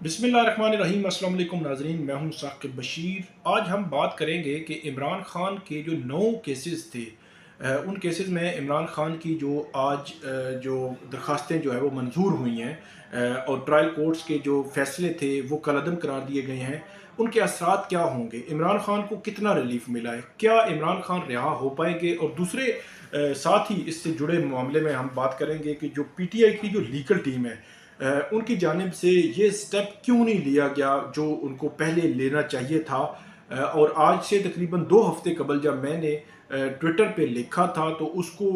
बिस्मिल्लाहिर्रहमानिर्रहीम। अस्सलाम वालेकुम नाज़रीन, मैं हूं साकिब बशीर। आज हम बात करेंगे कि इमरान खान के जो 9 केसेस थे, उन केसेस में इमरान खान की जो आज जो दरखास्तें जो है वो मंजूर हुई हैं, और ट्रायल कोर्ट्स के जो फैसले थे वो कलअदम करार दिए गए हैं। उनके असरात क्या होंगे, इमरान खान को कितना रिलीफ मिला है, क्या इमरान खान रिहा हो पाएंगे, और दूसरे साथ ही इससे जुड़े मामले में हम बात करेंगे कि जो पीटीआई की जो लीगल टीम है, उनकी जानिब से ये स्टेप क्यों नहीं लिया गया जो उनको पहले लेना चाहिए था। और आज से तकरीबन 2 हफ्ते कबल जब मैंने ट्विटर पे लिखा था तो उसको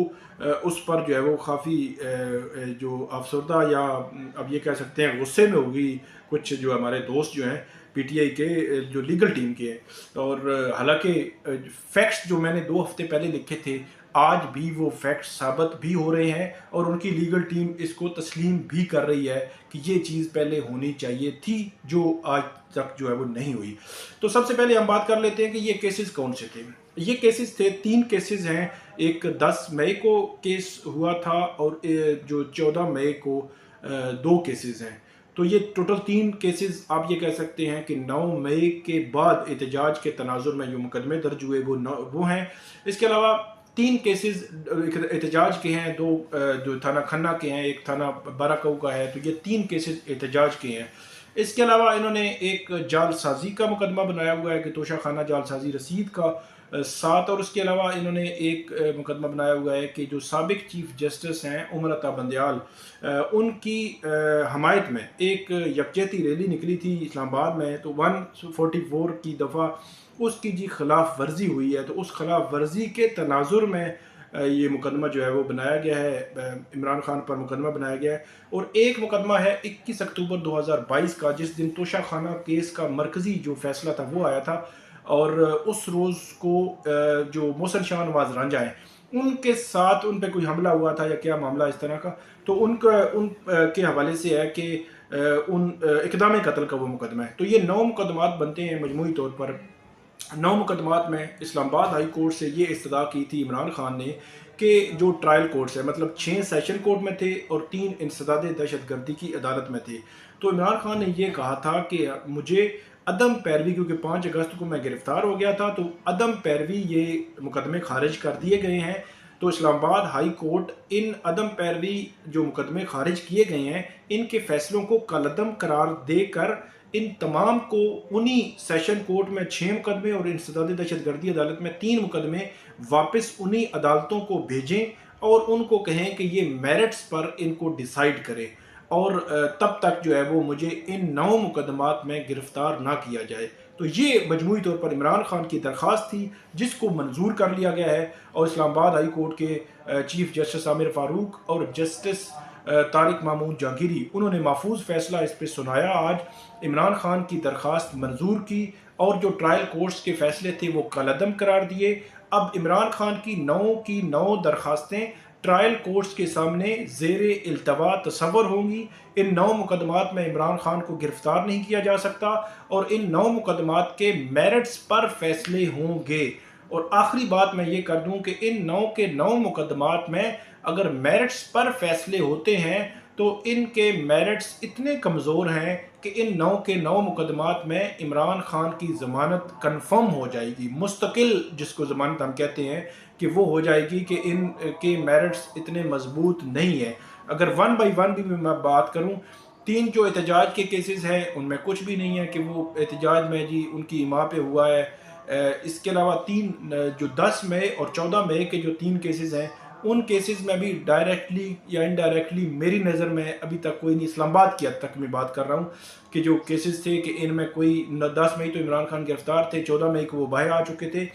उस पर जो है वो काफ़ी जो अफसरदा या अब ये कह सकते हैं गुस्से में होगी कुछ जो हमारे दोस्त जो हैं पीटीआई के, जो लीगल टीम के हैं। और हालांकि फैक्ट्स जो मैंने 2 हफ्ते पहले लिखे थे आज भी वो फैक्ट्स साबित भी हो रहे हैं, और उनकी लीगल टीम इसको तस्लीम भी कर रही है कि ये चीज़ पहले होनी चाहिए थी जो आज तक जो है वो नहीं हुई। तो सबसे पहले हम बात कर लेते हैं कि ये केसेस कौन से थे। ये केसेस थे, 3 केसेस हैं। एक 10 मई को केस हुआ था, और जो 14 मई को 2 केसेस हैं। तो ये टोटल 3 केसेस आप ये कह सकते हैं कि 9 मई के बाद एहतजाज के तनाजुर में जो मुकदमे दर्ज हुए वो हैं। इसके अलावा 3 केसेस एहतजाज के हैं, 2 जो थाना खन्ना के हैं, एक थाना बाराकऊ का है। तो ये 3 केसेस एहतजाज के हैं। इसके अलावा इन्होंने एक जालसाजी का मुकदमा बनाया हुआ है कि तोशा खाना जालसाजी रसीद का साथ, और उसके अलावा इन्होंने एक मुकदमा बनाया हुआ है कि जो साबिक चीफ जस्टिस हैं उमर अता बंदयाल, उनकी हमायत में एक यकजहती रैली निकली थी इस्लामाबाद में, तो 144 की दफ़ा उसकी जी खिलाफ वर्जी हुई है। तो उस खिलाफ वर्जी के तनाजुर में ये मुकदमा जो है वो बनाया गया है, इमरान खान पर मुकदमा बनाया गया है। और एक मुकदमा है 21 अक्टूबर 2022 का, जिस दिन तोशा खाना केस का मरकज़ी जो फैसला था वो आया था, और उस रोज़ को जो मोहसिन शाह नवाज रांझा हैं उनके साथ उन पे कोई हमला हुआ था या क्या मामला इस तरह का, तो उन के हवाले से है कि उन इक़दाम कत्ल का वो मुकदमा है। तो ये 9 मुकदमात बनते हैं मजमूई तौर पर। 9 मुकदमात में इस्लामाबाद हाई कोर्ट से ये इस्तदा की थी इमरान खान ने कि जो ट्रायल कोर्ट्स है, मतलब 6 सेशन कोर्ट में थे और 3 इंसदाद दहशतगर्दी की अदालत में थे। तो इमरान खान ने ये कहा था कि मुझे अदम पैरवी, क्योंकि 5 अगस्त को मैं गिरफ्तार हो गया था, तो अदम पैरवी ये मुकदमे खारिज कर दिए गए हैं। तो इस्लामाबाद हाई कोर्ट इन अदम पैरवी जो मुकदमे खारिज किए गए हैं इनके फैसलों को कलअदम करार देकर इन तमाम को उन्हीं सेशन कोर्ट में 6 मुकदमे और इंसदाद दहशतगर्दी अदालत में 3 मुकदमे वापस उन्हीं अदालतों को भेजें, और उनको कहें कि ये मेरिट्स पर इनको डिसाइड करें, और तब तक जो है वो मुझे इन 9 मुकदमात में गिरफ्तार ना किया जाए। तो ये मजमूई तौर पर इमरान खान की दरख्वास्त थी जिसको मंजूर कर लिया गया है, और इस्लामाबाद हाई कोर्ट के चीफ जस्टिस आमिर फारूक और जस्टिस तारिक मामूद जहांगीरी, उन्होंने महफूज फैसला इस पर सुनाया आज। इमरान खान की दरख्वास्त मंजूर की, और जो ट्रायल कोर्ट्स के फैसले थे वो कलअदम करार दिए। अब इमरान खान की 9 दरखास्तें ट्रायल कोर्ट्स के सामने ज़ेरे इल्तवा तसव्वुर होंगी। इन 9 मुकदमात में इमरान खान को गिरफ्तार नहीं किया जा सकता, और इन 9 मुकदमात के मेरिट्स पर फैसले होंगे। और आखिरी बात मैं ये कर दूं कि इन 9 के 9 मुकदमात में अगर मेरिट्स पर फैसले होते हैं तो इनके मेरिट्स इतने कमज़ोर हैं कि इन 9 के 9 मुकदमात में इमरान खान की ज़मानत कन्फर्म हो जाएगी, मुस्तकिल जिसको ज़मानत हम कहते हैं कि वो हो जाएगी, कि इन के मेरिट्स इतने मजबूत नहीं है। अगर 1 बाई 1 भी मैं बात करूं, 3 जो एहतजाज के केसेस हैं उनमें कुछ भी नहीं है कि वो एहतजाज में जी उनकी इमां पे हुआ है। इसके अलावा 3 जो 10 मई और 14 मई के जो 3 केसेस हैं उन केसेस में भी डायरेक्टली या इनडायरेक्टली मेरी नज़र में अभी तक कोई नहीं, इस्लामाबाद की हद तक मैं बात कर रहा हूँ कि जो केसेस थे कि इनमें कोई 10 मई तो इमरान खान गिरफ्तार थे, 14 मई को वो बाहर आ चुके थे।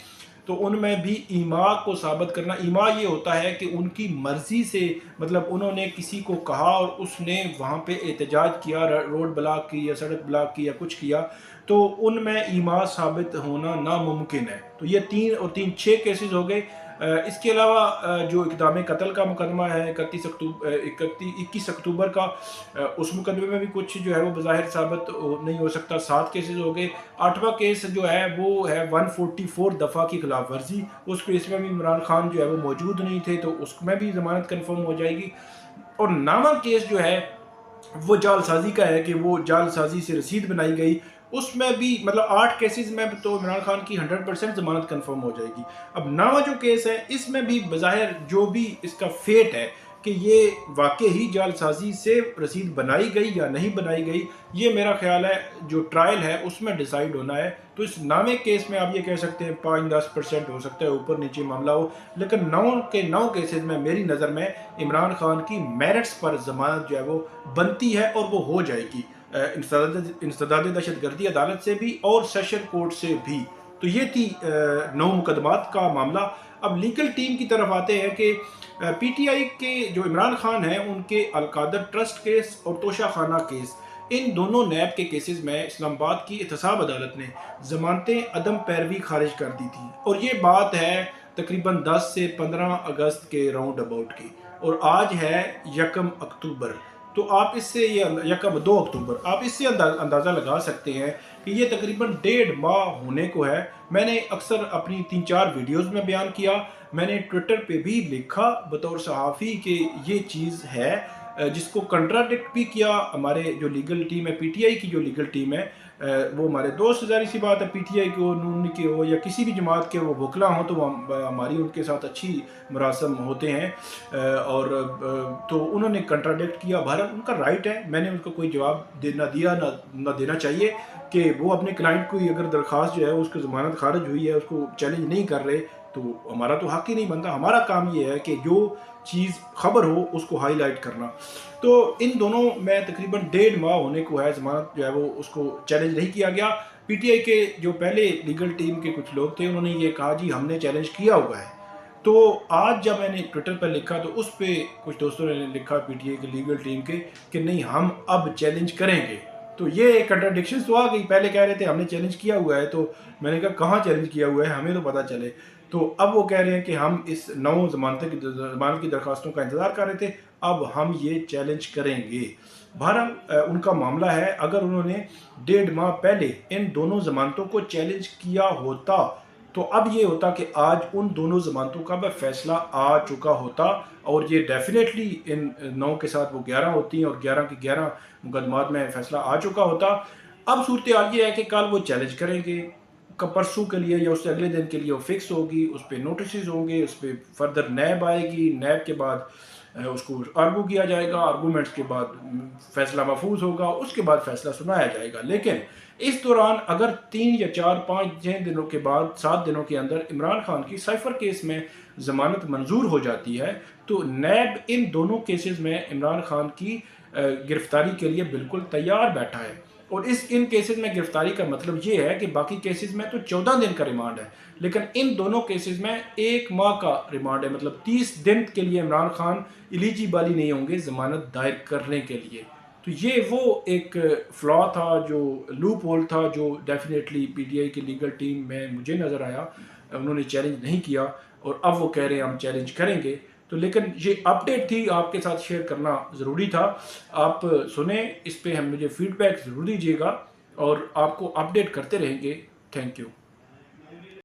तो उनमें भी ईमा को साबित करना, ईमा ये होता है कि उनकी मर्ज़ी से, मतलब उन्होंने किसी को कहा और उसने वहाँ पे एहतजाज किया, रोड ब्लॉक की या सड़क ब्लॉक की या कुछ किया, तो उनमें ईमा साबित होना नामुमकिन है। तो ये 3 और 3 6 केसेस हो गए। इसके अलावा जो इक़दाम कत्ल का मुकदमा है 21 अक्टूबर का, उस मुकदमे में भी कुछ जो है वो बज़ाहिर साबित नहीं हो सकता। 7 केसेस हो गए। 8वां केस जो है वो है 144 दफ़ा की खिलाफ वर्जी। उस केस में भी इमरान खान जो है वो मौजूद नहीं थे, तो उसमें भी ज़मानत कन्फर्म हो जाएगी। और 9वां केस जो है وہ جال سازی کا ہے کہ وہ جال سازی سے رسید بنائی گئی، اس میں بھی مطلب 8 کیسز میں تو عمران خان کی 100% ضمانت کنفرم ہو جائے گی۔ اب 9واں جو کیس ہے اس میں بھی بظاہر جو بھی اس کا فیٹ ہے کہ یہ واقع ہی جال سازی سے رسید بنائی گئی یا نہیں بنائی گئی، یہ میرا خیال ہے جو ٹرائل ہے اس میں ڈیسائیڈ ہونا ہے۔ تو اس 9ویں کیس میں آپ یہ کہہ سکتے ہیں 5-10% ہو سکتا ہے اوپر نیچے معاملہ ہو، لیکن 9 کے 9 کیسز میں میری نظر میں عمران خان کی میرٹس پر ضمانت جو ہے وہ بنتی ہے اور وہ ہو جائے گی، انسداد دہشت گردی عدالت سے بھی اور سیشن کورٹ سے بھی۔ تو یہ تھی 9 مقدمات کا معاملہ۔ اب لیگل ٹیم کی طرف آتے ہیں کہ پی ٹی آئی کے جو عمران خان ہیں ان کے القادر ٹرسٹ کیس اور توشہ خانہ کیس، ان دونوں نیب کے کیسز میں اسلام آباد کی احتساب عدالت نے ضمانتیں عدم پیروی خارج کر دی تھی، اور یہ بات ہے تقریباً 10 سے 15 اگست کے راؤنڈ اباؤٹ کی، اور آج ہے 1 اکتوبر۔ تو آپ اس سے یہ 2 اکتوبر آپ اس سے اندازہ لگا سکتے ہیں کہ یہ تقریباً 1.5 ماہ ہونے کو ہے۔ میں نے اکثر اپنی 3-4 ویڈیوز میں بیان کیا، میں نے ٹویٹر پہ بھی لکھا بطور صحافی کہ یہ چیز ہے، جس کو کنٹراڈکٹ بھی کیا ہمارے جو لیگل ٹیم ہے، پی ٹی آئی کی جو لیگل ٹیم ہے، وہ ہمارے دوست، ظاہر سی بات ہے، پی ٹی آئی کو، نون کے ہو یا کسی بھی جماعت کے وہ وکلا ہوں تو ہماری ان کے ساتھ اچھی مراسم ہوتے ہیں، اور تو انہوں نے کنٹراڈکٹ کیا۔ بہرحال ان کا رائٹ ہے، میں نے ان کو کوئی جواب نہ دیا نہ دینا چاہیے کہ وہ اپنے کلائنٹ کو اگر درخواست جو ہے اس کو ضمانت خارج ہوئی ہے اس کو چیلنج نہیں کر رہے، تو ہمارا تو حق ہی نہیں بنتا۔ ہمارا کام یہ ہے کہ جو چیز خبر ہو اس کو ہائی لائٹ کرنا۔ تو ان دونوں میں تقریباً 1.5 ماہ ہونے کو ہے، ضمانت جو ہے وہ اس کو چیلنج نہیں کیا گیا۔ پی ٹی آئی کے جو پہلے لیگل ٹیم کے کچھ لوگ تھے انہوں نے یہ کہا جی ہم نے چیلنج کیا ہوا ہے۔ تو آج جب میں نے ٹویٹر پر لکھا تو اس پہ کچھ دوستوں نے لکھا پی ٹی آئی کے لیگل ٹیم کے کہ نہیں ہم اب چیلنج کریں گے۔ تو یہ کنٹراڈکشنز تو آ گئی، پہلے کہہ رہے تھے ہم نے چیلنج کیا ہوا ہے، تو میں نے کہا کہاں چیلنج کیا ہوا ہے ہمیں تو پتہ چلے۔ تو اب وہ کہہ رہے ہیں کہ ہم اس 9 ضمانت کی درخواستوں کا انتظار کر رہے تھے، اب ہم یہ چیلنج کریں گے۔ بہرحال ان کا معاملہ ہے، اگر انہوں نے 1.5 ماہ پہلے ان دونوں ضمانتوں کو چیلنج کیا ہوتا تو اب یہ ہوتا کہ آج ان دونوں ضمانتوں کا فیصلہ آ چکا ہوتا، اور یہ ڈیفینیٹلی ان 9 کے ساتھ وہ 11 ہوتی ہیں اور 11 کی 11 مقدمات میں فیصلہ آ چکا ہوتا۔ اب صورتحال یہ ہے کہ کل وہ چیلنج کریں گے، پرسوں کے لیے یا اس سے اگلے دن کے لیے وہ فکس ہوگی، اس پہ نوٹسز ہوں گے، اس پہ فردر نیب آئے گی، نیب کے بعد اس کو آرگو کیا جائے گا، آرگومنٹس کے بعد فیصلہ محفوظ ہوگا، اس کے بعد فیصلہ سنایا جائے گا۔ لیکن اس دوران اگر 3 یا 4 5 6 دنوں کے بعد 7 دنوں کے اندر عمران خان کی سائفر کیس میں ضمانت منظور ہو جاتی ہے تو نیب ان دونوں کیسز میں عمران خان کی گرفتاری کے لیے بالکل تیار بیٹھا ہے، اور ان کیسز میں گرفتاری کا مطلب یہ ہے کہ باقی کیسز میں تو 14 دن کا ریمانڈ ہے، لیکن ان دونوں کیسز میں 1 ماہ کا ریمانڈ ہے، مطلب 30 دن کے لیے عمران خان ایلیجیبل نہیں ہوں گے ضمانت دائر کرنے کے لیے۔ تو یہ وہ ایک فلا تھا، جو لوپ ہول تھا، جو ڈیفینیٹلی پی ٹی آئی کی لیگل ٹیم میں مجھے نظر آیا، انہوں نے چیلنج نہیں کیا، اور اب وہ کہہ رہے ہیں ہم چیلنج کریں گے۔ تو لیکن یہ اپڈیٹ تھی، آپ کے ساتھ شیئر کرنا ضروری تھا۔ آپ سنیں، اس پہ مجھے فیڈ بیک ضرور دیجیے گا، اور آپ کو اپڈیٹ کرتے رہیں گے۔ Thank you.